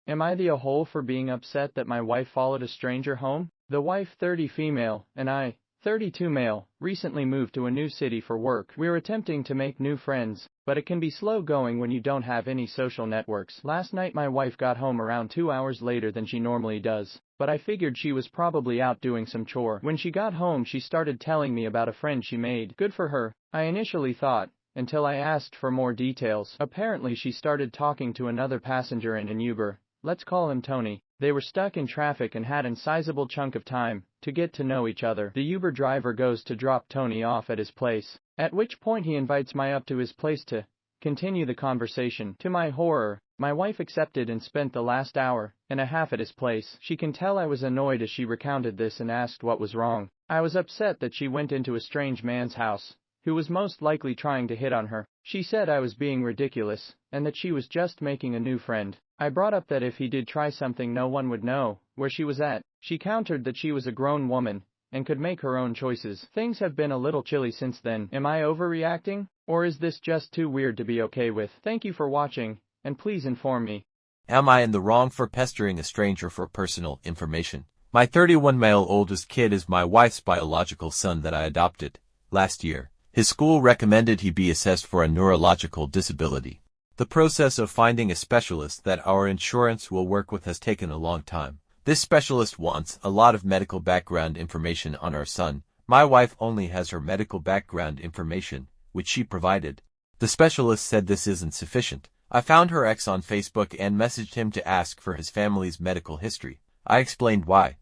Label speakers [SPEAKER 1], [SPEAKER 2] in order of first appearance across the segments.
[SPEAKER 1] Am I the a-hole for being upset that my wife followed a stranger home? The wife, 30 female, and I, 32 male, recently moved to a new city for work. We're attempting to make new friends, but it can be slow going when you don't have any social networks. Last night my wife got home around 2 hours later than she normally does, but I figured she was probably out doing some chore. When she got home she started telling me about a friend she made. Good for her, I initially thought, until I asked for more details. Apparently she started talking to another passenger in an Uber. Let's call him Tony. They were stuck in traffic and had a sizable chunk of time to get to know each other. The Uber driver goes to drop Tony off at his place, at which point he invites me up to his place to continue the conversation. To my horror, my wife accepted and spent the last hour and a half at his place. She can tell I was annoyed as she recounted this and asked what was wrong. I was upset that she went into a strange man's house, who was most likely trying to hit on her. She said I was being ridiculous, and that she was just making a new friend. I brought up that if he did try something no one would know where she was at. She countered that she was a grown woman and could make her own choices. Things have been a little chilly since then. Am I overreacting? Or is this just too weird to be okay with? Thank you for watching, and please inform me.
[SPEAKER 2] Am I in the wrong for pestering a stranger for personal information? My 31 male oldest kid is my wife's biological son that I adopted last year. His school recommended he be assessed for a neurological disability. The process of finding a specialist that our insurance will work with has taken a long time. This specialist wants a lot of medical background information on our son. My wife only has her medical background information, which she provided. The specialist said this isn't sufficient. I found her ex on Facebook and messaged him to ask for his family's medical history. I explained why.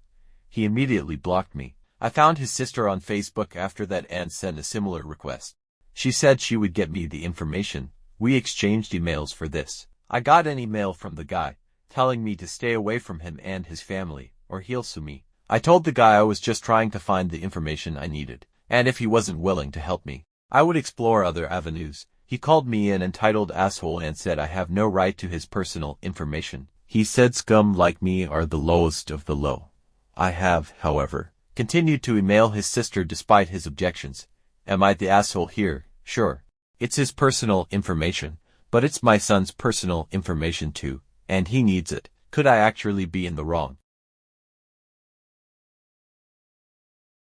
[SPEAKER 2] He immediately blocked me. I found his sister on Facebook after that and sent a similar request. She said she would get me the information. We exchanged emails for this. I got an email from the guy, telling me to stay away from him and his family, or he'll sue me. I told the guy I was just trying to find the information I needed, and if he wasn't willing to help me, I would explore other avenues. He called me an entitled asshole and said I have no right to his personal information. He said scum like me are the lowest of the low. I have, however, continued to email his sister despite his objections. Am I the asshole here? Sure. It's his personal information, but it's my son's personal information too, and he needs it. Could I actually be in the wrong?